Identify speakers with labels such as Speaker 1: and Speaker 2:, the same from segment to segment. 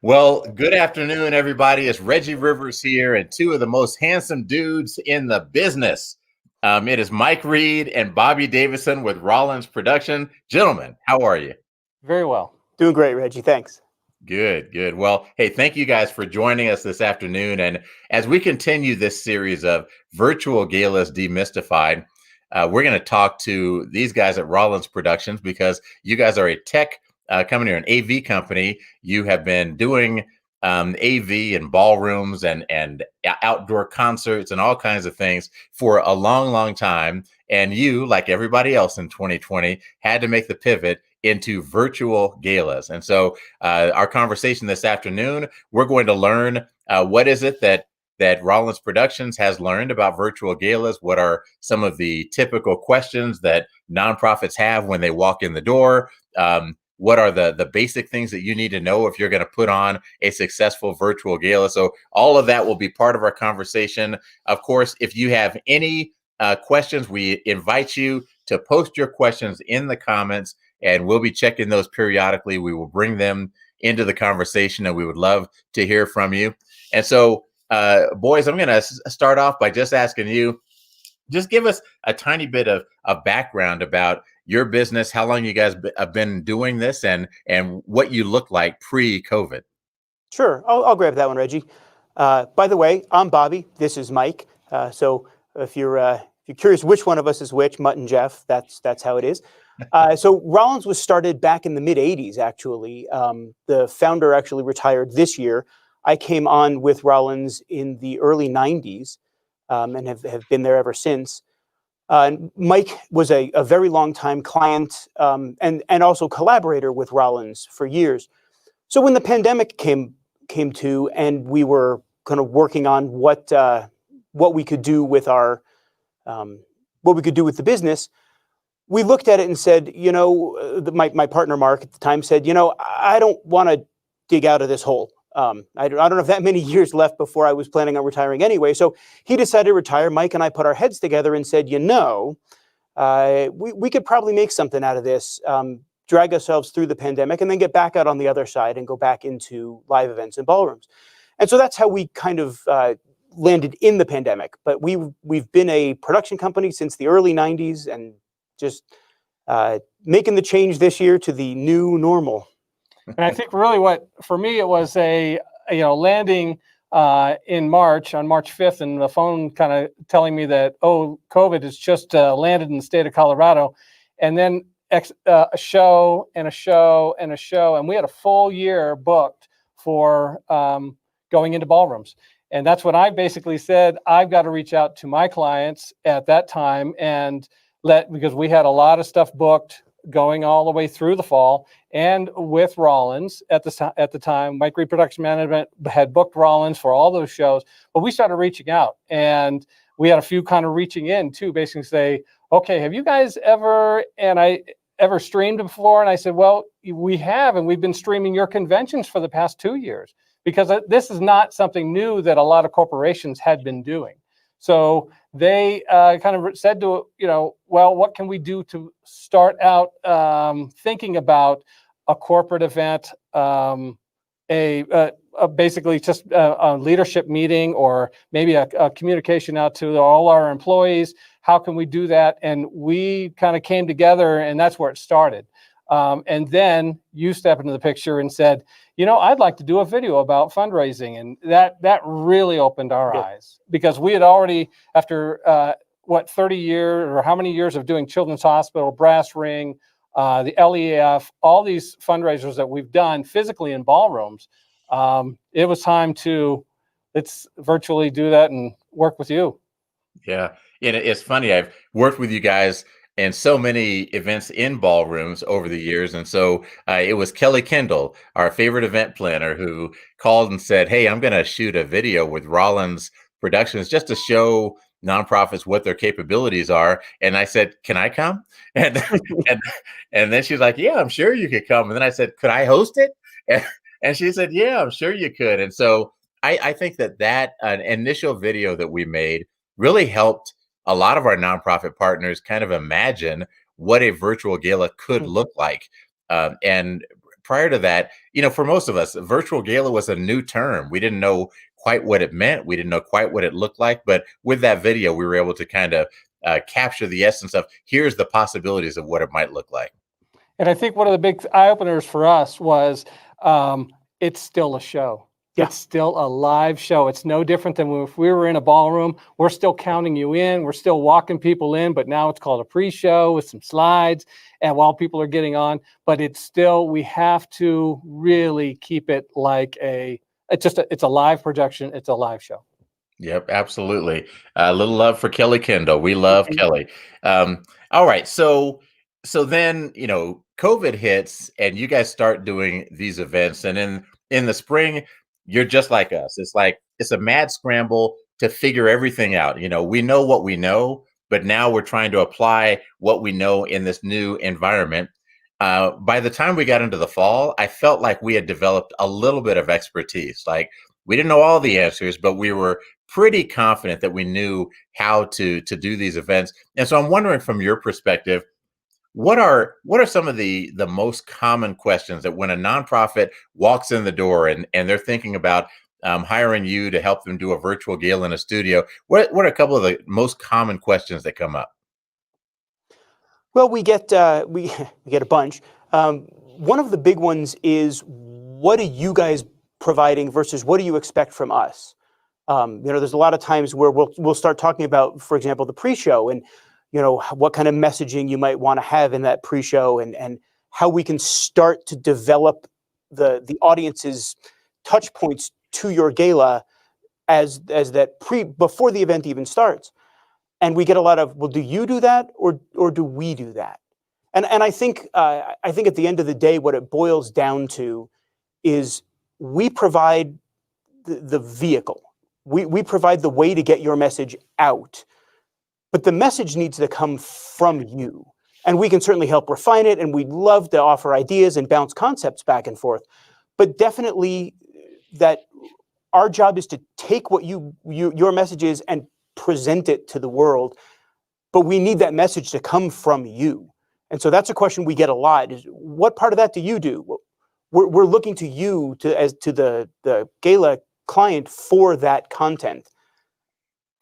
Speaker 1: Well, good afternoon, everybody. It's Reggie Rivers here, and two of the most handsome dudes in the business. It is Mike Reid and Bobby Davidson with Rollins Productions. Gentlemen, how are you?
Speaker 2: Very well.
Speaker 3: Doing great, Reggie. Thanks.
Speaker 1: Good, good. Well, hey, thank you guys for joining us this afternoon. And as we continue this series of virtual galas demystified, we're going to talk to these guys at Rollins Productions because you guys are a tech company or an AV company. You have been doing AV and ballrooms and outdoor concerts and all kinds of things for a long, long time. And you, like everybody else in 2020, had to make the pivot into virtual galas. And so our conversation this afternoon, we're going to learn what is it that Rollins Productions has learned about virtual galas. What are some of the typical questions that nonprofits have when they walk in the door? What are the basic things that you need to know if you're going to put on a successful virtual gala? So all of that will be part of our conversation. Of course, if you have any questions, we invite you to post your questions in the comments, and we'll be checking those periodically. We will bring them into the conversation, and we would love to hear from you. And so, boys, I'm going to start off by just asking you, just give us a tiny bit of background about your business, how long you guys have been doing this, and what you look like pre-COVID.
Speaker 3: Sure. I'll grab that one, Reggie. By the way, I'm Bobby. This is Mike. So if you're curious which one of us is which, Mutt and Jeff, that's how it is. So Rollins was started back in the mid 80s, actually. The founder actually retired this year. I came on with Rollins in the early 90s and have been there ever since. Mike was a very long time client and also collaborator with Rollins for years. So when the pandemic came to, and we were kind of working on what we could do with our what we could do with the business, we looked at it and said, my partner Mark at the time said, I don't want to dig out of this hole. I don't have that many years left before I was planning on retiring anyway. So he decided to retire. Mike and I put our heads together and said, we could probably make something out of this, drag ourselves through the pandemic and then get back out on the other side and go back into live events and ballrooms. And so that's how we kind of landed in the pandemic. But we've been a production company since the early 90s and just making the change this year to the new normal.
Speaker 2: And I think really for me, it was landing in March, on March 5th, and the phone kind of telling me that, COVID has just landed in the state of Colorado. And then a show and a show and a show. And we had a full year booked for going into ballrooms. And that's when I basically said, I've got to reach out to my clients at that time because we had a lot of stuff booked going all the way through the fall, and with Rollins at the time, Mike Reid Production Management had booked Rollins for all those shows, but we started reaching out, and we had a few kind of reaching in too, basically say, okay, have you guys ever streamed before? And I said, well, we have, and we've been streaming your conventions for the past 2 years, because this is not something new that a lot of corporations had been doing. So they kind of said to, well, what can we do to start out thinking about a corporate event, basically just a leadership meeting, or maybe a communication out to all our employees. How can we do that? And we kind of came together, and that's where it started. And then you step into the picture and said, I'd like to do a video about fundraising. And that really opened our eyes, because we had already, after 30 years or how many years of doing Children's Hospital, Brass Ring, the LEF, all these fundraisers that we've done physically in ballrooms, it was time to let's virtually do that and work with you.
Speaker 1: Yeah. And it's funny, I've worked with you guys in so many events in ballrooms over the years. And so it was Kelly Kendall, our favorite event planner, who called and said, hey, I'm going to shoot a video with Rollins Productions just to show nonprofits what their capabilities are. And I said, can I come? And then she's like, yeah, I'm sure you could come. And then I said, could I host it? And she said, yeah, I'm sure you could. And so I think that initial video that we made really helped a lot of our nonprofit partners kind of imagine what a virtual gala could look like. And prior to that, for most of us, virtual gala was a new term. We didn't know quite what it meant. We didn't know quite what it looked like. But with that video, we were able to kind of capture the essence of here's the possibilities of what it might look like.
Speaker 2: And I think one of the big eye openers for us was it's still a show.
Speaker 3: Yeah.
Speaker 2: It's still a live show. It's no different than if we were in a ballroom. We're still counting you in. We're still walking people in, but now it's called a pre-show with some slides and while people are getting on. But it's still, we have to really keep it like it's a live production. It's a live show.
Speaker 1: Yep, absolutely. A little love for Kelly Kendall. We love Kelly. All right, so then COVID hits, and you guys start doing these events, and in the spring, you're just like us. It's a mad scramble to figure everything out. We know what we know, but now we're trying to apply what we know in this new environment. By the time we got into the fall, I felt like we had developed a little bit of expertise. Like we didn't know all the answers, but we were pretty confident that we knew how to do these events. And so I'm wondering, from your perspective, what are some of the most common questions that when a nonprofit walks in the door and they're thinking about hiring you to help them do a virtual gala in a studio? What are a couple of the most common questions that come up?
Speaker 3: Well, we get we get a bunch. One of the big ones is, what are you guys providing versus what do you expect from us? There's a lot of times where we'll start talking about, for example, the pre-show and what kind of messaging you might want to have in that pre-show and how we can start to develop the audience's touch points to your gala as that before the event even starts. And we get a lot of, well, do you do that or do we do that? And I think at the end of the day, what it boils down to is we provide the vehicle. We provide the way to get your message out, but the message needs to come from you. And we can certainly help refine it, and we'd love to offer ideas and bounce concepts back and forth. But definitely that our job is to take what your message is and present it to the world. But we need that message to come from you. And so that's a question we get a lot, is what part of that do you do? We're looking to you as the gala client for that content.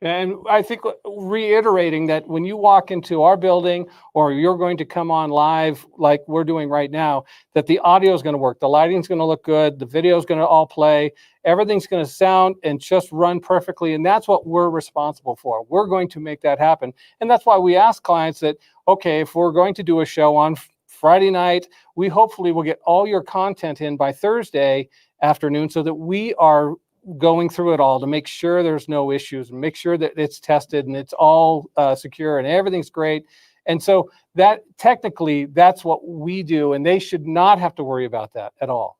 Speaker 2: And I think reiterating that when you walk into our building or you're going to come on live like we're doing right now, that the audio is going to work, the lighting's going to look good, the video is going to all play, everything's going to sound and just run perfectly. And that's what we're responsible for. We're going to make that happen. And that's why we ask clients that, okay, if we're going to do a show on Friday night, we hopefully will get all your content in by Thursday afternoon so that we are going through it all to make sure there's no issues and make sure that it's tested and it's all secure and everything's great. And so that technically that's what we do, and they should not have to worry about that at all.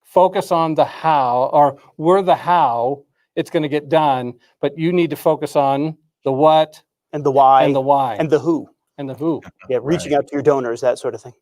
Speaker 2: Focus on the how, or we're the how it's going to get done, but you need to focus on the what
Speaker 3: and the why
Speaker 2: and the why
Speaker 3: and the who.
Speaker 2: And the who.
Speaker 3: Yeah, reaching out to your donors, that sort of thing.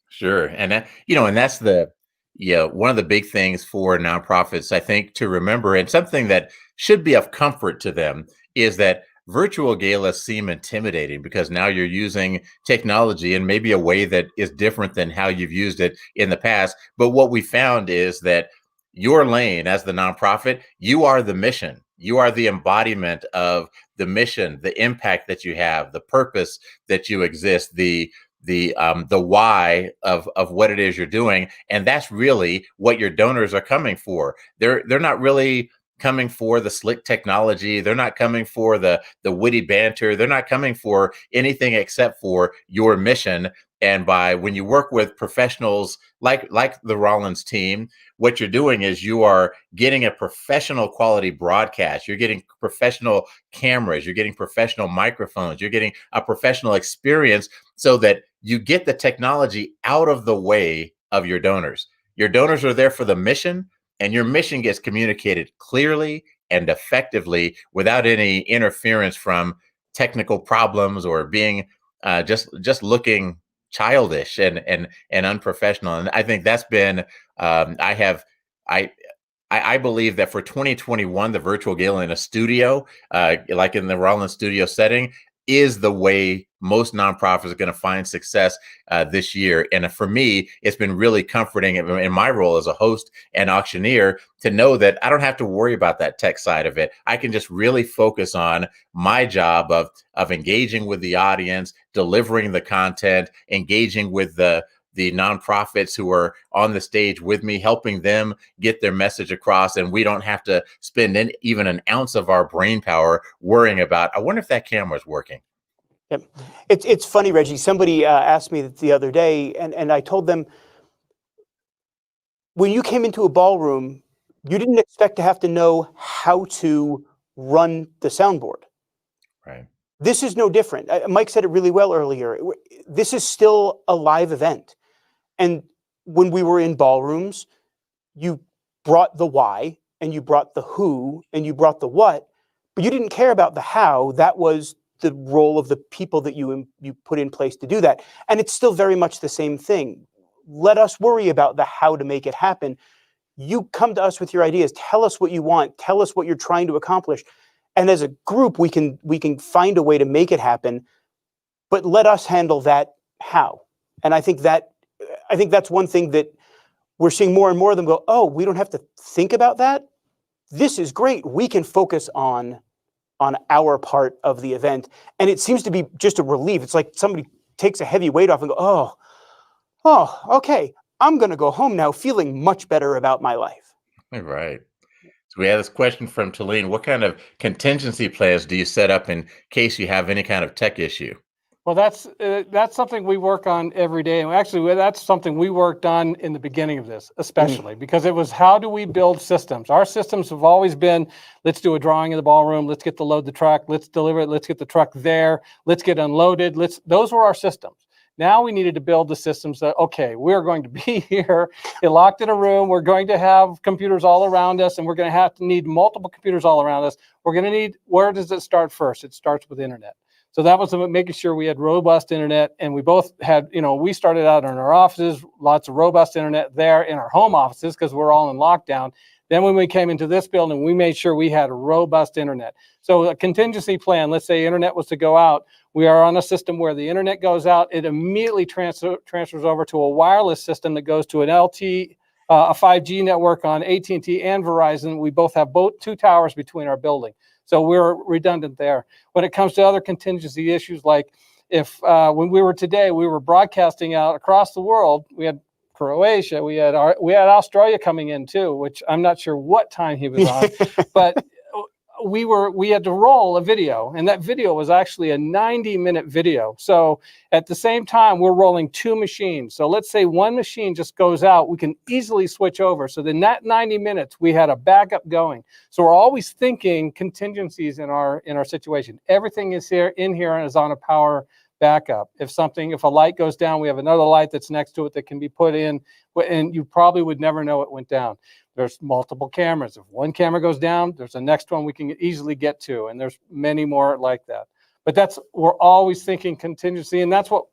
Speaker 1: Sure. And that, and that's one of the big things for nonprofits, I think, to remember, and something that should be of comfort to them, is that virtual galas seem intimidating because now you're using technology in maybe a way that is different than how you've used it in the past. But what we found is that your lane as the nonprofit, you are the mission. You are the embodiment of the mission, the impact that you have, the purpose that you exist, the why of what it is you're doing. And that's really what your donors are coming for. They're not really coming for the slick technology. They're not coming for the witty banter. They're not coming for anything except for your mission. And when you work with professionals like the Rollins team, what you're doing is you are getting a professional quality broadcast. You're getting professional cameras. You're getting professional microphones. You're getting a professional experience so that you get the technology out of the way of your donors. Your donors are there for the mission, and your mission gets communicated clearly and effectively without any interference from technical problems or being just looking childish and unprofessional. And I think that's been I believe that for 2021, the virtual gala in a studio, like in the Rollins studio setting, is the way most nonprofits are going to find success this year. And for me, it's been really comforting in my role as a host and auctioneer to know that I don't have to worry about that tech side of it. I can just really focus on my job of engaging with the audience, delivering the content, engaging with the nonprofits who are on the stage with me, helping them get their message across. And we don't have to spend even an ounce of our brain power worrying about, I wonder if that camera is working.
Speaker 3: Yep. It's funny, Reggie. Somebody asked me the other day, and I told them, when you came into a ballroom, you didn't expect to have to know how to run the soundboard.
Speaker 1: Right.
Speaker 3: This is no different. Mike said it really well earlier. This is still a live event. And when we were in ballrooms, you brought the why, and you brought the who, and you brought the what, but you didn't care about the how. That was the role of the people that you put in place to do that. And it's still very much the same thing. Let us worry about the how to make it happen. You come to us with your ideas. Tell us what you want. Tell us what you're trying to accomplish. And as a group, we can find a way to make it happen, but let us handle that how. And I think that's one thing that we're seeing more and more of them go, oh, we don't have to think about that. This is great. We can focus on our part of the event. And it seems to be just a relief. It's like somebody takes a heavy weight off and go, oh, okay. I'm going to go home now feeling much better about my life.
Speaker 1: Right. So we have this question from Talene. What kind of contingency plans do you set up in case you have any kind of tech issue?
Speaker 2: Well, that's something we work on every day. And actually, that's something we worked on in the beginning of this, especially because it was, how do we build systems? Our systems have always been, let's do a drawing in the ballroom. Let's get to load the truck. Let's deliver it. Let's get the truck there. Let's get unloaded. Those were our systems. Now we needed to build the systems that, okay, we're going to be here locked in a room. We're going to have computers all around us, and we're going to need multiple computers all around us. We're going to need, where does it start first? It starts with internet. So that was about making sure we had robust internet, and we both had, we started out in our offices, lots of robust internet there in our home offices because we're all in lockdown. Then when we came into this building, we made sure we had a robust internet. So a contingency plan, let's say internet was to go out, we are on a system where the internet goes out, it immediately transfers over to a wireless system that goes to an LT, a 5G network on AT&T and Verizon. We both have two towers between our building. So we're redundant there. When it comes to other contingency issues, like if when we were broadcasting out across the world, we had Croatia, we had Australia coming in too, which I'm not sure what time he was on, but we had to roll a video, and that video was actually a 90-minute video. So at the same time, we're rolling two machines. So let's say one machine just goes out, we can easily switch over. So then that 90 minutes, we had a backup going. So we're always thinking contingencies in our situation. Everything is in here and is on a power backup. If a light goes down, we have another light that's next to it that can be put in, and you probably would never know it went down. There's multiple cameras. If one camera goes down, there's a next one we can easily get to, and there's many more like that. But we're always thinking contingency, and that's what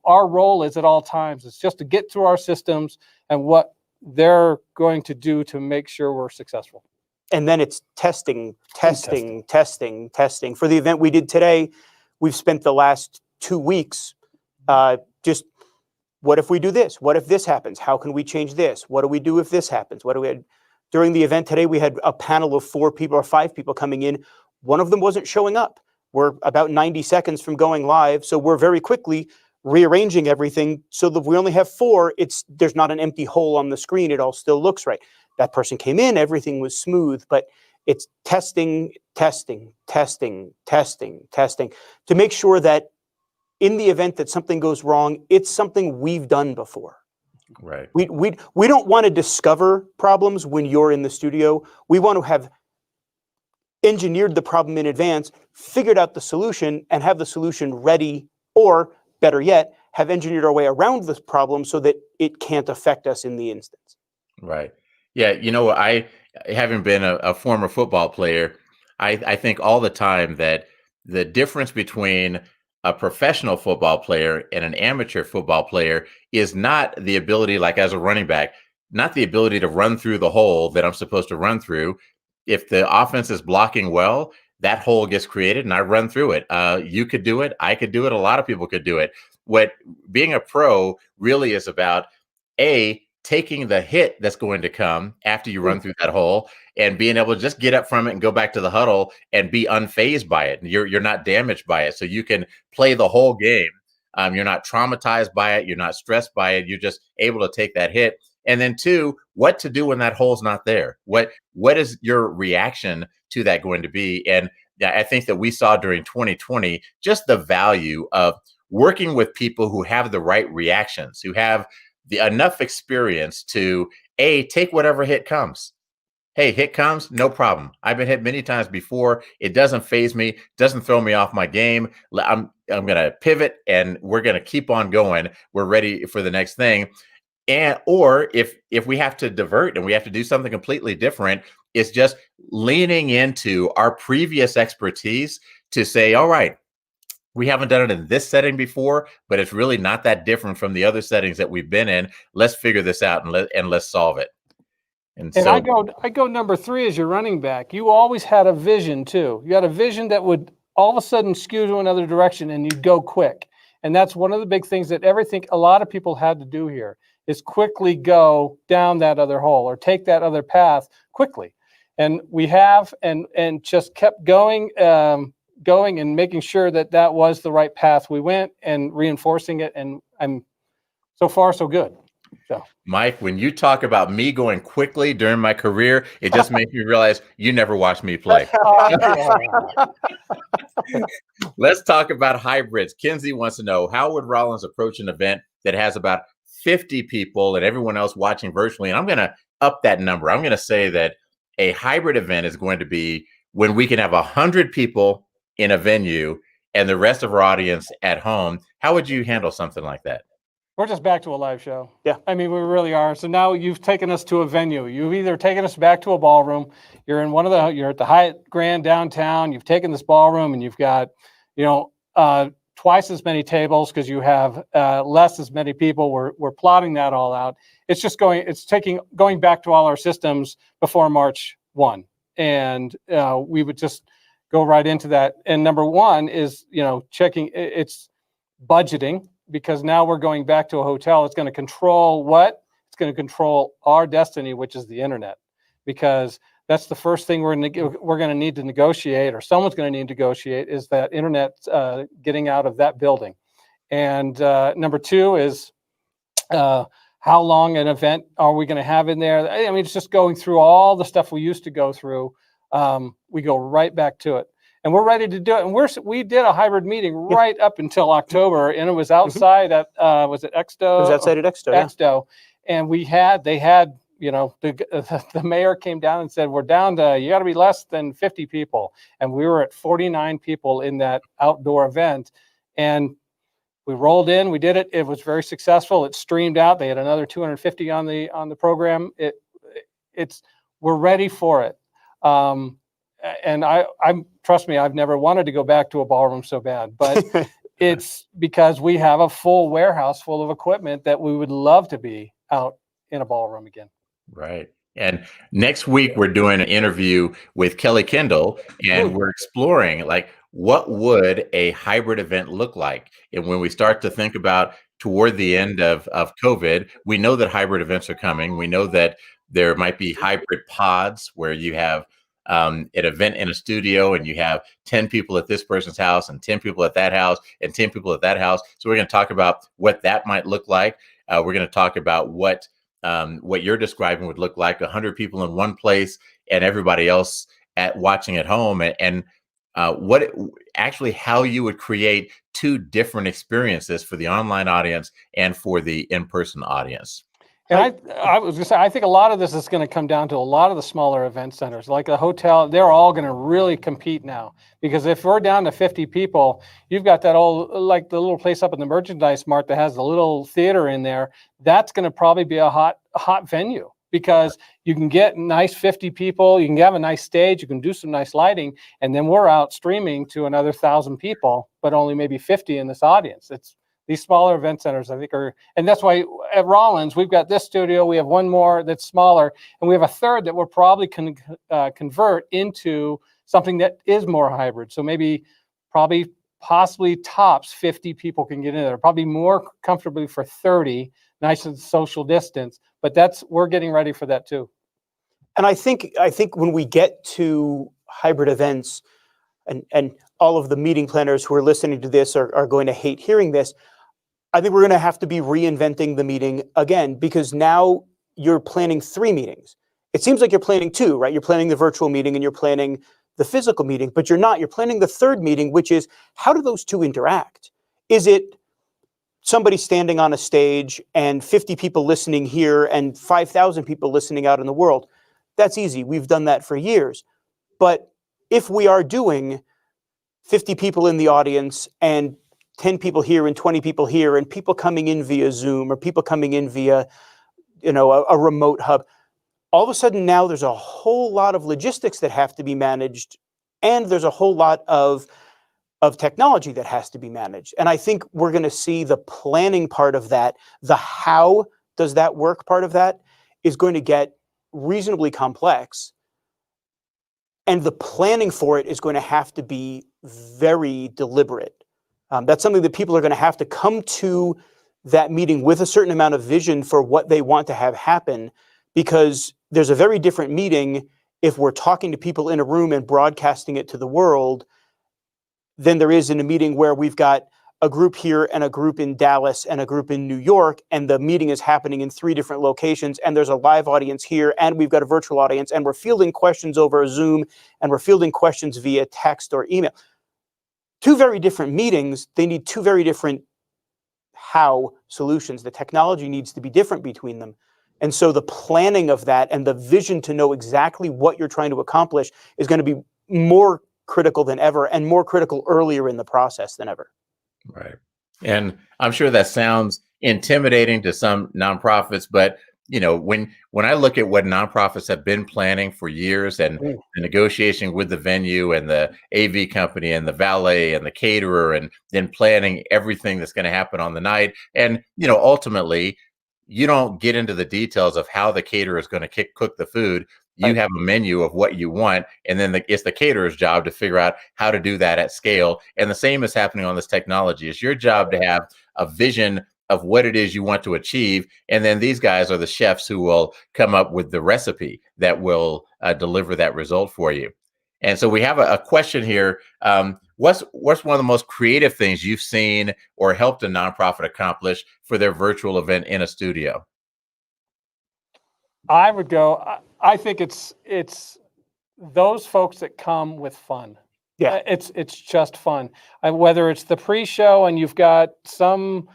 Speaker 2: our role is at all times. It's just to get through our systems and what they're going to do to make sure we're successful.
Speaker 3: And then it's testing. For the event we did today, we've spent the last 2 weeks just, what if we do this? What if this happens? How can we change this? What do we do if this happens? During the event today, we had a panel of 4 people or 5 people coming in. One of them wasn't showing up. We're about 90 seconds from going live, so we're very quickly rearranging everything so that we only have 4. There's not an empty hole on the screen. It all still looks right. That person came in, everything was smooth, but it's testing to make sure that in the event that something goes wrong, it's something we've done before.
Speaker 1: Right.
Speaker 3: We don't want to discover problems when you're in the studio. We want to have engineered the problem in advance, figured out the solution, and have the solution ready, or better yet, have engineered our way around this problem so that it can't affect us in the instance.
Speaker 1: Right. Yeah. I, having been a former football player, I think all the time that the difference between a professional football player and an amateur football player is not the ability, like as a running back, not the ability to run through the hole that I'm supposed to run through. If the offense is blocking well, that hole gets created and I run through it. You could do it. I could do it. A lot of people could do it. What being a pro really is about, taking the hit that's going to come after you run through that hole and being able to just get up from it and go back to the huddle and be unfazed by it. You're not damaged by it. So you can play the whole game. You're not traumatized by it. You're not stressed by it. You're just able to take that hit. And then two, what to do when that hole's not there? What is your reaction to that going to be? And I think that we saw during 2020 just the value of working with people who have the right reactions, who have the enough experience to take whatever hit comes. Hey, hit comes, no problem. I've been hit many times before. It doesn't faze me, doesn't throw me off my game. I'm going to pivot and we're going to keep on going. We're ready for the next thing. And or if we have to divert and we have to do something completely different, it's just leaning into our previous expertise to say, all right, we haven't done it in this setting before, but it's really not that different from the other settings that we've been in. Let's figure this out and let's solve it.
Speaker 2: And so I go number 3 as your running back. You always had a vision too. You had a vision that would all of a sudden skew to another direction and you'd go quick. And that's one of the big things that a lot of people had to do here is quickly go down that other hole or take that other path quickly. And we have, and just kept going and making sure that was the right path we went and reinforcing it. And I'm so far so good. So
Speaker 1: Mike, when you talk about me going quickly during my career, it just makes me realize you never watched me play. Let's talk about hybrids. Kinsey wants to know, how would Rollins approach an event that has about 50 people and everyone else watching virtually? And I'm going to up that number. I'm going to say that a hybrid event is going to be when we can have 100 people in a venue and the rest of our audience at home. How would you handle something like that?
Speaker 2: We're just back to a live show.
Speaker 3: Yeah.
Speaker 2: I mean, we really are. So now you've taken us to a venue. You've either taken us back to a ballroom. You're at the Hyatt Grand downtown. You've taken this ballroom and you've got, twice as many tables because you have less as many people. We're plotting that all out. It's just going back to all our systems before March 1. And we would just go right into that. And number one is, checking it's budgeting, because now we're going back to a hotel. It's going to control what? It's going to control our destiny, which is the internet, because that's the first thing we're going to need to negotiate, or someone's going to need to negotiate, is that internet getting out of that building. And number two is how long an event are we going to have in there? I mean, it's just going through all the stuff we used to go through. We go right back to it. And we're ready to do it. And we did a hybrid meeting right up until October, and it was outside at was it Exto?
Speaker 3: It was outside at Exto.
Speaker 2: Exto, yeah. And they had the mayor came down and said, we're down to, you got to be less than 50 people, and we were at 49 people in that outdoor event, and we rolled in. We did it. It was very successful. It streamed out. They had another 250 on the program. We're ready for it. And I'm trust me, I've never wanted to go back to a ballroom so bad, but it's because we have a full warehouse full of equipment that we would love to be out in a ballroom again.
Speaker 1: Right. And next week we're doing an interview with Kelly Kendall, and we're exploring what would a hybrid event look like? And when we start to think about toward the end of COVID, we know that hybrid events are coming. We know that there might be hybrid pods where you have an event in a studio and you have 10 people at this person's house and 10 people at that house and 10 people at that house. So we're going to talk about what that might look like. We're going to talk about what you're describing would look like: 100 people in one place and everybody else watching at home, and how you would create two different experiences for the online audience and for the in-person audience.
Speaker 2: And I was going to say, I think a lot of this is going to come down to a lot of the smaller event centers, like a hotel. They're all going to really compete now, because if we're down to 50 people, you've got that old, like the little place up in the Merchandise Mart that has the little theater in there. That's going to probably be a hot venue, because you can get nice 50 people. You can have a nice stage. You can do some nice lighting. And then we're out streaming to another 1,000 people, but only maybe 50 in this audience. These smaller event centers, I think, and that's why at Rollins, we've got this studio, we have one more that's smaller, and we have a third that we'll probably convert into something that is more hybrid. So maybe possibly tops 50 people can get in there, probably more comfortably for 30, nice and social distance, but we're getting ready for that too.
Speaker 3: And I think when we get to hybrid events, and all of the meeting planners who are listening to this are going to hate hearing this, I think we're going to have to be reinventing the meeting again, because now you're planning 3 meetings. It seems like you're planning 2, right? You're planning the virtual meeting and you're planning the physical meeting, but you're not. You're planning the 3rd meeting, which is, how do those 2 interact? Is it somebody standing on a stage and 50 people listening here and 5,000 people listening out in the world? That's easy. We've done that for years. But if we are doing 50 people in the audience and 10 people here and 20 people here and people coming in via Zoom or people coming in via, a remote hub, all of a sudden now there's a whole lot of logistics that have to be managed, and there's a whole lot of technology that has to be managed. And I think we're going to see the planning part of that, the how does that work part of that is going to get reasonably complex. And the planning for it is going to have to be very deliberate. That's something that people are going to have to come to that meeting with a certain amount of vision for what they want to have happen, because there's a very different meeting if we're talking to people in a room and broadcasting it to the world than there is in a meeting where we've got a group here and a group in Dallas and a group in New York, and the meeting is happening in 3 different locations, and there's a live audience here, and we've got a virtual audience, and we're fielding questions over Zoom, and we're fielding questions via text or email. 2 very different meetings. They need 2 very different how solutions. The technology needs to be different between them. And so the planning of that and the vision to know exactly what you're trying to accomplish is going to be more critical than ever, and more critical earlier in the process than ever.
Speaker 1: Right. And I'm sure that sounds intimidating to some nonprofits, but when I look at what nonprofits have been planning for years, and the negotiation with the venue and the AV company and the valet and the caterer, and then planning everything that's going to happen on the night. And, ultimately, you don't get into the details of how the caterer is going to cook the food. You have a menu of what you want, and then it's the caterer's job to figure out how to do that at scale. And the same is happening on this technology. It's your job to have a vision of what it is you want to achieve, and then these guys are the chefs who will come up with the recipe that will deliver that result for you. And so we have a question here. What's one of the most creative things you've seen or helped a nonprofit accomplish for their virtual event in a studio?
Speaker 2: I would go, I think it's those folks that come with fun.
Speaker 3: Yeah.
Speaker 2: It's just fun. Whether it's the pre-show and you've got someone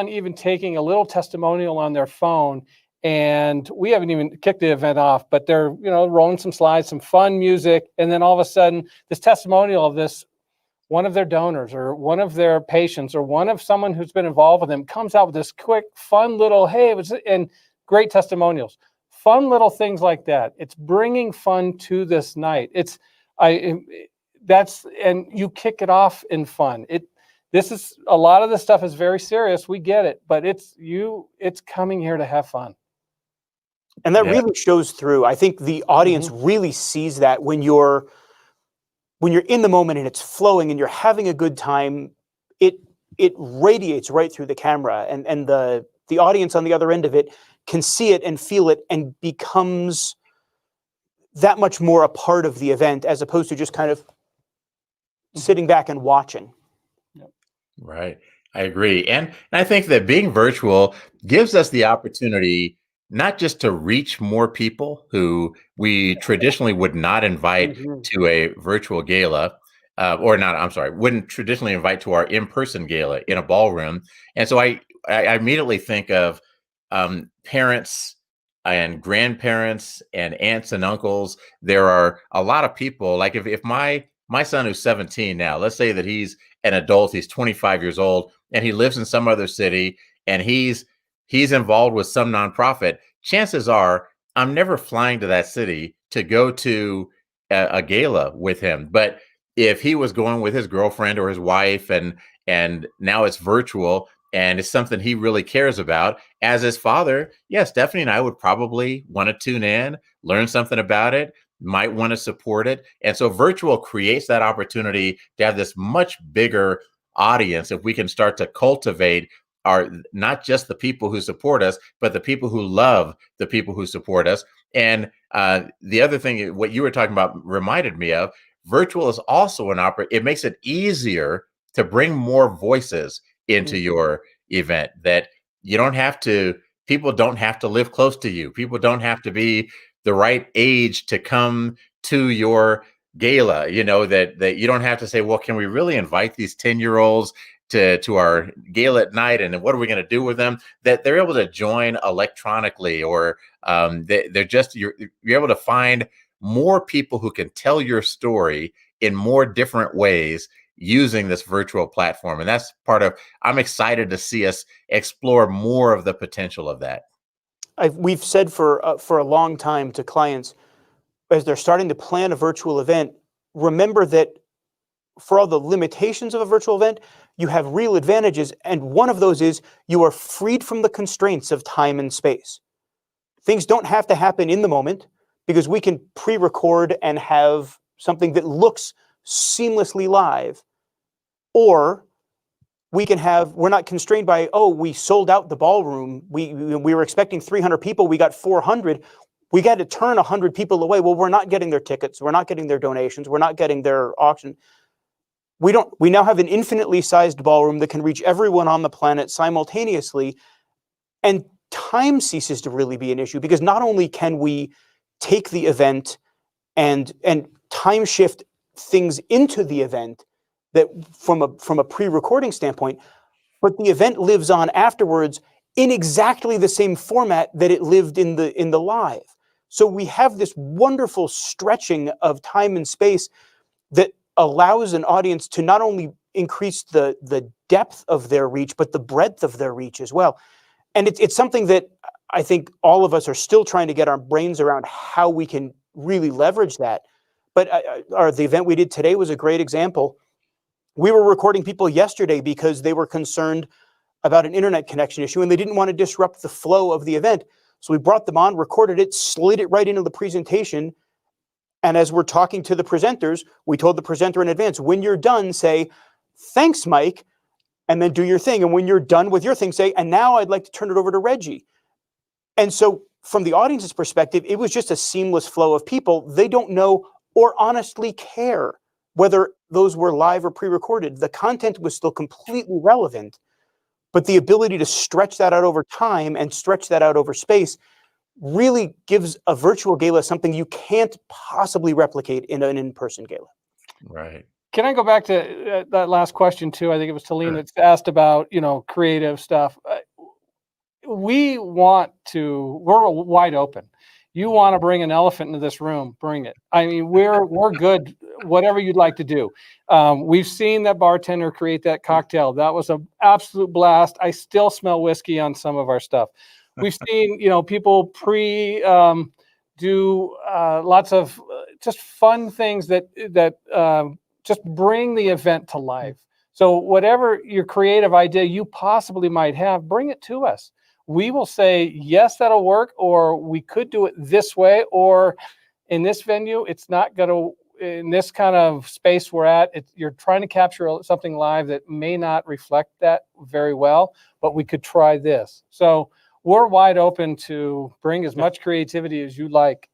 Speaker 2: even taking a little testimonial on their phone, and we haven't even kicked the event off, but they're rolling some slides, some fun music, and then all of a sudden this testimonial of this one of their donors or one of their patients or one of someone who's been involved with them comes out with this quick, fun little, hey, it was, and great testimonials, fun little things like that. It's bringing fun to this night. And you kick it off in fun. This is a lot of this stuff is very serious. We get it, but it's coming here to have fun.
Speaker 3: And that really shows through. I think the audience really sees that when you're in the moment and it's flowing and you're having a good time, it radiates right through the camera, and the audience on the other end of it can see it and feel it and becomes that much more a part of the event, as opposed to just kind of sitting back and watching.
Speaker 1: Right. I agree. And I think that being virtual gives us the opportunity not just to reach more people who we traditionally would not invite to a virtual gala, wouldn't traditionally invite to our in-person gala in a ballroom. And so I immediately think of parents and grandparents and aunts and uncles. There are a lot of people, like if my son who's 17 now, let's say that he's an adult, he's 25 years old, and he lives in some other city, and he's involved with some nonprofit, chances are I'm never flying to that city to go to a gala with him. But if he was going with his girlfriend or his wife, and now it's virtual, and it's something he really cares about, as his father, yes, Stephanie and I would probably want to tune in, learn something about it, might want to support it. And so virtual creates that opportunity to have this much bigger audience if we can start to cultivate our, not just the people who support us, but the people who love the people who support us. And the other thing, what you were talking about reminded me of, virtual is also an it makes it easier to bring more voices into your event, that you don't have to, people don't have to live close to you. People don't have to be the right age to come to your gala, that you don't have to say, well, can we really invite these 10-year-olds to our gala at night, and what are we going to do with them? That they're able to join electronically, or they're just, you're able to find more people who can tell your story in more different ways using this virtual platform. And that's part of, I'm excited to see us explore more of the potential of that.
Speaker 3: We've said for a long time to clients, as they're starting to plan a virtual event, remember that for all the limitations of a virtual event, you have real advantages. And one of those is you are freed from the constraints of time and space. Things don't have to happen in the moment because we can pre-record and have something that looks seamlessly live. Or we can have, we're not constrained by, oh, we sold out the ballroom. We were expecting 300 people. We got 400. We got to turn 100 people away. Well, we're not getting their tickets. We're not getting their donations. We're not getting their auction. We now have an infinitely sized ballroom that can reach everyone on the planet simultaneously. And time ceases to really be an issue, because not only can we take the event and time shift things into the event that from a pre-recording standpoint, but the event lives on afterwards in exactly the same format that it lived in the live. So we have this wonderful stretching of time and space that allows an audience to not only increase the depth of their reach, but the breadth of their reach as well. And it's something that I think all of us are still trying to get our brains around how we can really leverage that. But the event we did today was a great example. We were recording people yesterday because they were concerned about an internet connection issue and they didn't want to disrupt the flow of the event. So we brought them on, recorded it, slid it right into the presentation. And as we're talking to the presenters, we told the presenter in advance, when you're done, say, thanks, Mike, and then do your thing. And when you're done with your thing, say, and now I'd like to turn it over to Reggie. And so from the audience's perspective, it was just a seamless flow of people. They don't know or honestly care whether those were live or pre-recorded. The content was still completely relevant, but the ability to stretch that out over time and stretch that out over space really gives a virtual gala something you can't possibly replicate in an in-person gala.
Speaker 1: Right.
Speaker 2: Can I go back to that last question too? I think it was Talene that's asked about, creative stuff. We're wide open. You want to bring an elephant into this room, bring it. I mean, we're good, whatever you'd like to do. We've seen that bartender create that cocktail. That was an absolute blast. I still smell whiskey on some of our stuff. We've seen, people do lots of just fun things that just bring the event to life. So whatever your creative idea you possibly might have, bring it to us. We will say, yes, that'll work, or we could do it this way, or in this venue, it's not going to, in this kind of space we're at, you're trying to capture something live that may not reflect that very well, but we could try this. So we're wide open to bring as much creativity as you like.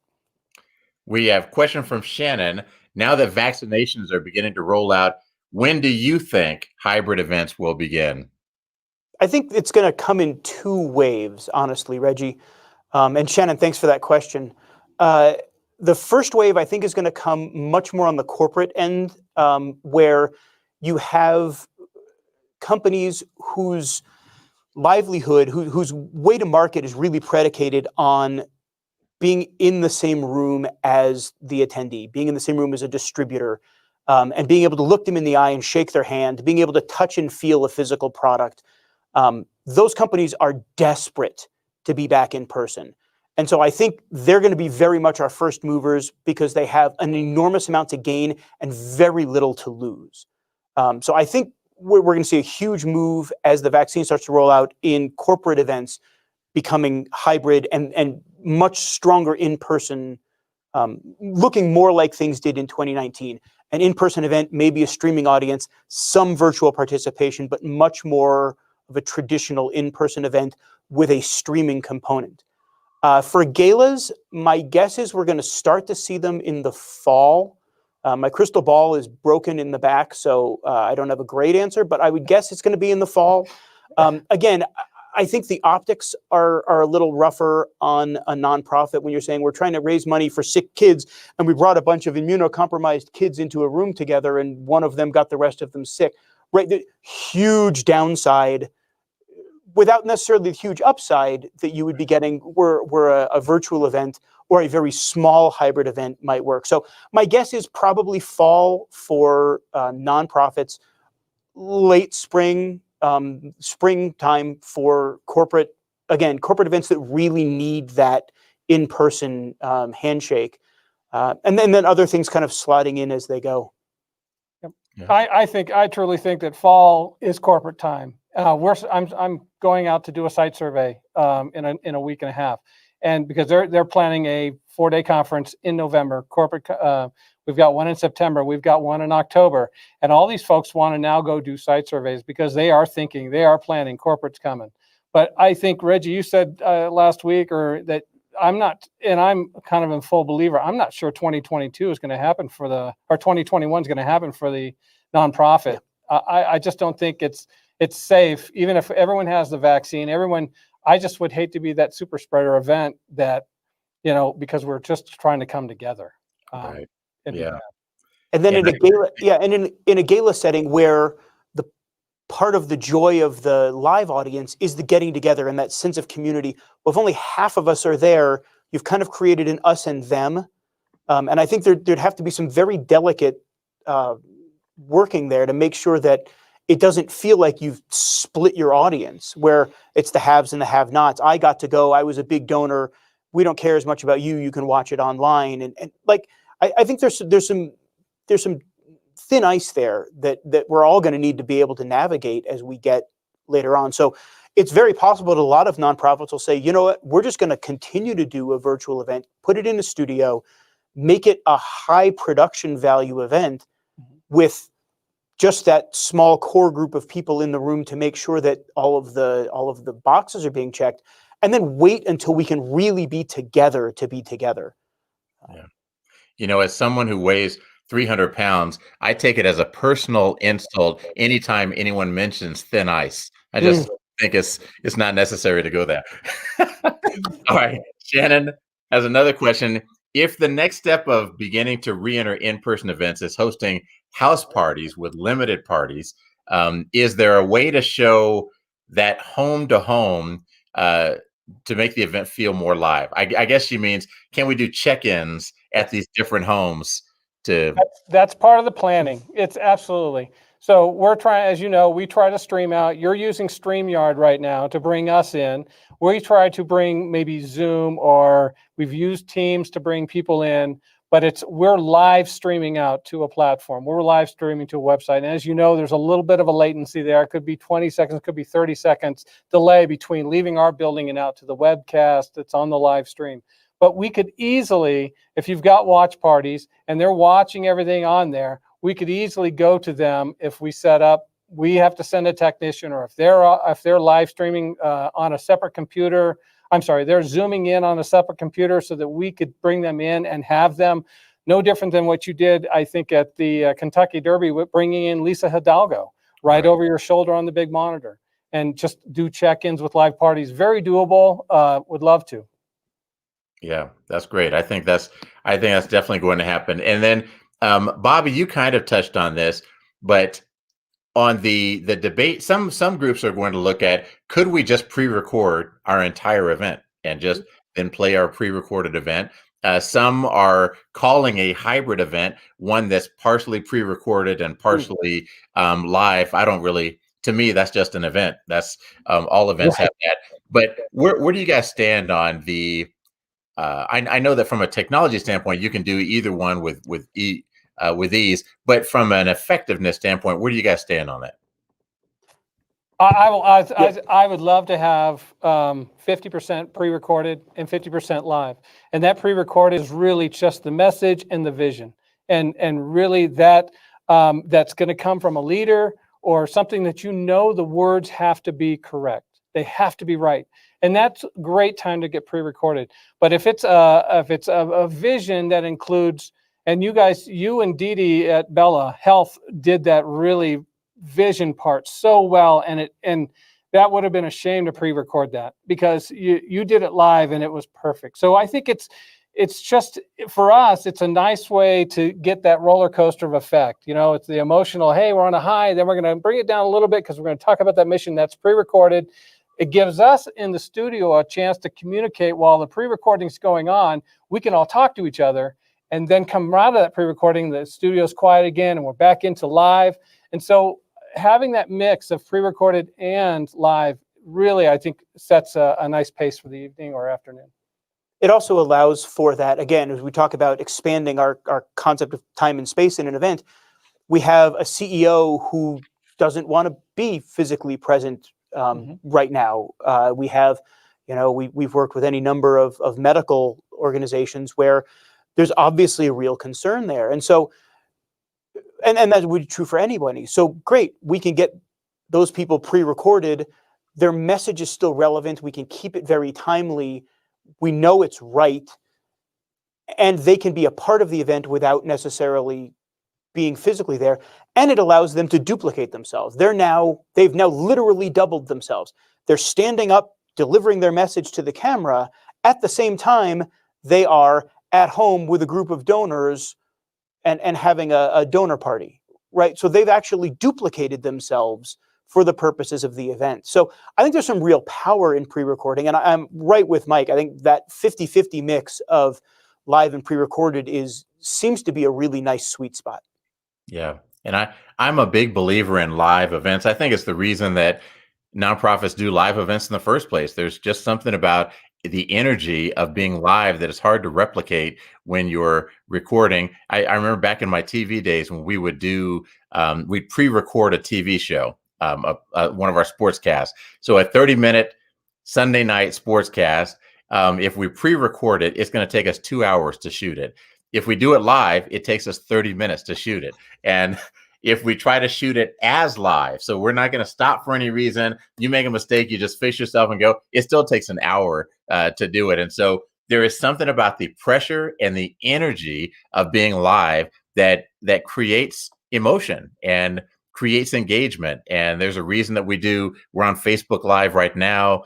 Speaker 1: We have a question from Shannon. Now that vaccinations are beginning to roll out, when do you think hybrid events will begin?
Speaker 3: I think it's going to come in two waves, honestly, Reggie. And Shannon, thanks for that question. The first wave, I think, is going to come much more on the corporate end, where you have companies whose livelihood, whose way to market is really predicated on being in the same room as the attendee, being in the same room as a distributor, and being able to look them in the eye and shake their hand, being able to touch and feel a physical product. Those companies are desperate to be back in person. And so I think they're going to be very much our first movers because they have an enormous amount to gain and very little to lose. So I think we're going to see a huge move as the vaccine starts to roll out in corporate events becoming hybrid and much stronger in-person looking more like things did in 2019. An in-person event, maybe a streaming audience, some virtual participation, but much more of a traditional in-person event with a streaming component. For galas, my guess is we're going to start to see them in the fall. My crystal ball is broken in the back, so I don't have a great answer, but I would guess it's going to be in the fall. Again, I think the optics are a little rougher on a nonprofit when you're saying we're trying to raise money for sick kids and we brought a bunch of immunocompromised kids into a room together and one of them got the rest of them sick. Right, the huge downside without necessarily the huge upside that you would be getting where a virtual event or a very small hybrid event might work. So my guess is probably fall for nonprofits, late spring, springtime for corporate events that really need that in-person handshake. And then other things kind of sliding in as they go.
Speaker 2: Yep. Yeah. I truly think that fall is corporate time. I'm going out to do a site survey in a week and a half, and because they're planning a 4-day conference in November. Corporate, we've got one in September, we've got one in October, and all these folks want to now go do site surveys because they are planning. Corporate's coming. But I think, Reggie, you said last week that I'm not, and I'm kind of in full believer. I'm not sure 2022 is going to happen or 2021 is going to happen for the nonprofit. Yeah. I just don't think it's safe, even if everyone has the vaccine. I just would hate to be that super spreader event that, because we're just trying to come together.
Speaker 1: Right. Yeah.
Speaker 3: And then in a gala setting where the part of the joy of the live audience is the getting together and that sense of community. Well, if only half of us are there, you've kind of created an us and them. And I think there'd have to be some very delicate working there to make sure that it doesn't feel like you've split your audience where it's the haves and the have-nots. I got to go. I was a big donor. We don't care as much about you. You can watch it online. And like, I think there's some thin ice there that we're all going to need to be able to navigate as we get later on. So it's very possible that a lot of nonprofits will say, you know what, we're just going to continue to do a virtual event, put it in a studio, make it a high production value event with just that small core group of people in the room to make sure that all of the boxes are being checked, and then wait until we can really be together to be together.
Speaker 1: Yeah. As someone who weighs 300 pounds, I take it as a personal insult anytime anyone mentions thin ice. I just think it's not necessary to go there. All right. Shannon has another question. If the next step of beginning to re-enter in-person events is hosting house parties with limited parties, is there a way to show that home to home to make the event feel more live? I guess she means, can we do check-ins at these different homes?
Speaker 2: That's part of the planning. It's absolutely. So we're trying, as you know, we try to stream out. You're using StreamYard right now to bring us in. We try to bring maybe Zoom, or we've used Teams to bring people in, but we're live streaming out to a platform. We're live streaming to a website. And as you know, there's a little bit of a latency there. It could be 20 seconds, could be 30 seconds delay between leaving our building and out to the webcast that's on the live stream. But we could easily, if you've got watch parties and they're watching everything on there, we could easily go to them if we set up. We have to send a technician, or if they're live streaming on a separate computer. I'm sorry, they're zooming in on a separate computer so that we could bring them in and have them. No different than what you did, I think, at the Kentucky Derby with bringing in Lisa Hidalgo right over your shoulder on the big monitor, and just do check-ins with live parties. Very doable. Would love to.
Speaker 1: Yeah, that's great. I think that's definitely going to happen. And then, Bobby, you kind of touched on this, but on the debate, some groups are going to look at, could we just pre-record our entire event and just then play our pre-recorded event? Some are calling a hybrid event one that's partially pre-recorded and partially live. To me, that's just an event. That's all events have that. But where do you guys stand on the? I know that from a technology standpoint, you can do either one with ease, but from an effectiveness standpoint, where do you guys stand on that?
Speaker 2: I would love to have 50% pre-recorded and 50% live, and that pre-recorded is really just the message and the vision, and really that that's going to come from a leader or something that the words have to be correct, they have to be right, and that's a great time to get pre-recorded. But if it's a vision that includes, and you and Dee Dee at Bella Health did that really vision part so well, and that would have been a shame to pre-record that, because you did it live and it was perfect. So I think it's just, for us, it's a nice way to get that roller coaster of effect. It's the emotional, hey, we're on a high, then we're going to bring it down a little bit because we're going to talk about that mission. That's pre-recorded. It gives us in the studio a chance to communicate while the pre-recording is going on. We can all talk to each other, and then come out of that pre-recording, the studio's quiet again, and we're back into live. And so having that mix of pre-recorded and live really, I think, sets a nice pace for the evening or afternoon.
Speaker 3: It also allows for that, again, as we talk about expanding our concept of time and space in an event, we have a CEO who doesn't want to be physically present right now. We have, we've worked with any number of medical organizations where there's obviously a real concern there. And so, and that would be true for anybody. So great, we can get those people pre-recorded. Their message is still relevant. We can keep it very timely. We know it's right. And they can be a part of the event without necessarily being physically there. And it allows them to duplicate themselves. They've now literally doubled themselves. They're standing up, delivering their message to the camera. At the same time, they are at home with a group of donors and having a donor party, right? So they've actually duplicated themselves for the purposes of the event. So I think there's some real power in pre-recording, and I'm right with Mike. I think that 50-50 mix of live and pre-recorded seems to be a really nice sweet spot.
Speaker 1: Yeah, and I'm a big believer in live events. I think it's the reason that nonprofits do live events in the first place. There's just something about the energy of being live that is hard to replicate when you're recording. I remember back in my TV days when we would do, we'd pre-record a TV show, one of our sportscasts. So a 30-minute Sunday night sportscast, if we pre-record it, it's going to take us 2 hours to shoot it. If we do it live, it takes us 30 minutes to shoot it. And if we try to shoot it as live, so we're not going to stop for any reason, you make a mistake, you just fix yourself and go, it still takes an hour to do it. And so there is something about the pressure and the energy of being live that creates emotion and creates engagement. And there's a reason that we're on Facebook Live right now.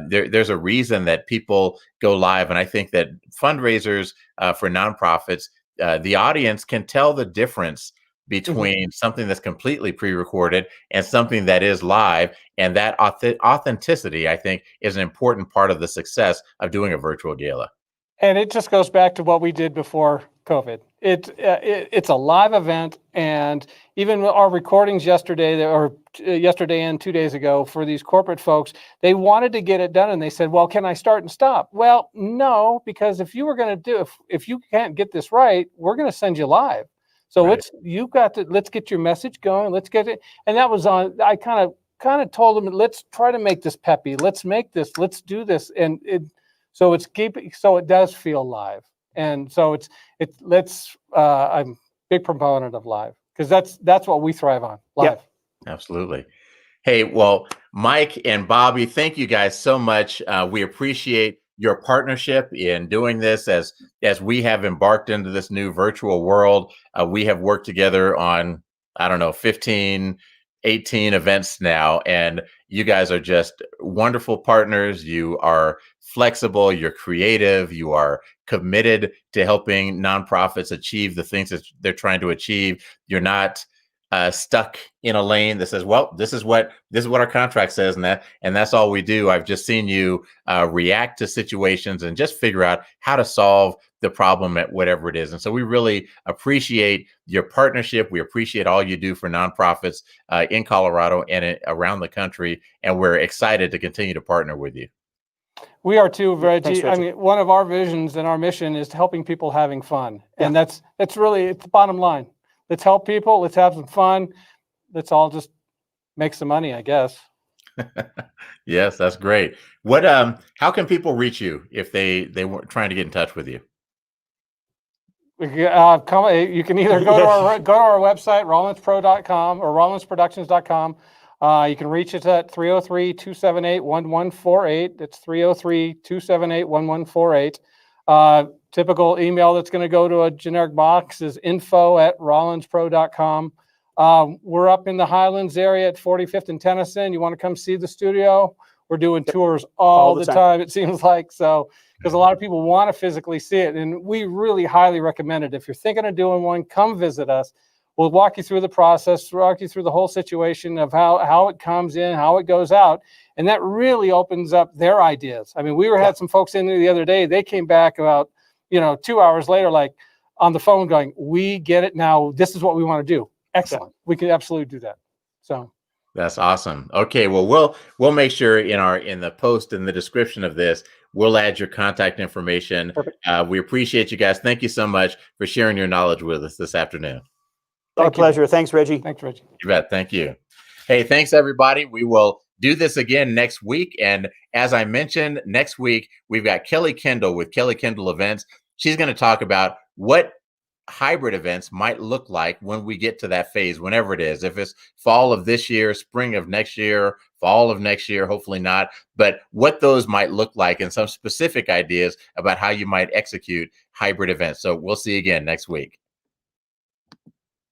Speaker 1: There's a reason that people go live. And I think that fundraisers for nonprofits, the audience can tell the difference between something that's completely pre-recorded and something that is live. And that authenticity, I think, is an important part of the success of doing a virtual gala.
Speaker 2: And it just goes back to what we did before COVID. It's a live event, and even our recordings yesterday and 2 days ago for these corporate folks, they wanted to get it done, and they said, "Well, can I start and stop?" Well, no, because if you were going to if you can't get this right, we're going to send you live. So
Speaker 1: Right.
Speaker 2: let's get your message going. Let's get it. And that was on. I kind of told them, let's try to make this peppy. Let's make this. Let's do this. And so it does feel live. And so I'm a big proponent of live, because that's what we thrive on, live.
Speaker 3: Yep.
Speaker 1: Absolutely. Hey, well, Mike and Bobby, thank you guys so much. We appreciate your partnership in doing this as we have embarked into this new virtual world. We have worked together on, 15, 18 events now, and you guys are just wonderful partners. You are flexible, you're creative, you are committed to helping nonprofits achieve the things that they're trying to achieve. You're not stuck in a lane that says, well, this is what our contract says, and that's all we do. I've just seen you react to situations and just figure out how to solve the problem at whatever it is. And so we really appreciate your partnership. We appreciate all you do for nonprofits in Colorado and around the country, and we're excited to continue to partner with you.
Speaker 2: We are too, Reggie.
Speaker 3: Thanks, Reggie.
Speaker 2: I mean, one of our visions and our mission is helping people having fun, and that's really, it's the bottom line. Let's help people. Let's have some fun. Let's all just make some money, I guess.
Speaker 1: Yes, that's great. What how can people reach you if they were trying to get in touch with you?
Speaker 2: You can either go to our website, rollinspro.com or rollinsproductions.com. You can reach us at 303-278-1148. It's 303-278-1148. Typical email that's going to go to a generic box is info@rollinspro.com. We're up in the Highlands area at 45th and Tennyson. You want to come see the studio? We're doing tours all the time, it seems like. So, because a lot of people want to physically see it. And we really highly recommend it. If you're thinking of doing one, come visit us. We'll walk you through the process, walk you through the whole situation of how it comes in, how it goes out. And that really opens up their ideas. I mean, had some folks in there the other day. They came back about, 2 hours later, like on the phone going, we get it now. This is what we want to do. Excellent. Yeah. We can absolutely do that. So.
Speaker 1: That's awesome. Okay, well, we'll make sure in the post in the description of this, we'll add your contact information. We appreciate you guys. Thank you so much for sharing your knowledge with us this afternoon.
Speaker 3: Our pleasure. Thanks, Reggie.
Speaker 2: Thanks, Reggie.
Speaker 1: You bet. Thank you. Hey, thanks everybody. We will do this again next week. And as I mentioned, next week we've got Kelly Kendall with Kelly Kendall Events. She's going to talk about what hybrid events might look like when we get to that phase, whenever it is. If it's fall of this year, spring of next year, fall of next year, hopefully not, but what those might look like and some specific ideas about how you might execute hybrid events. So we'll see you again next week.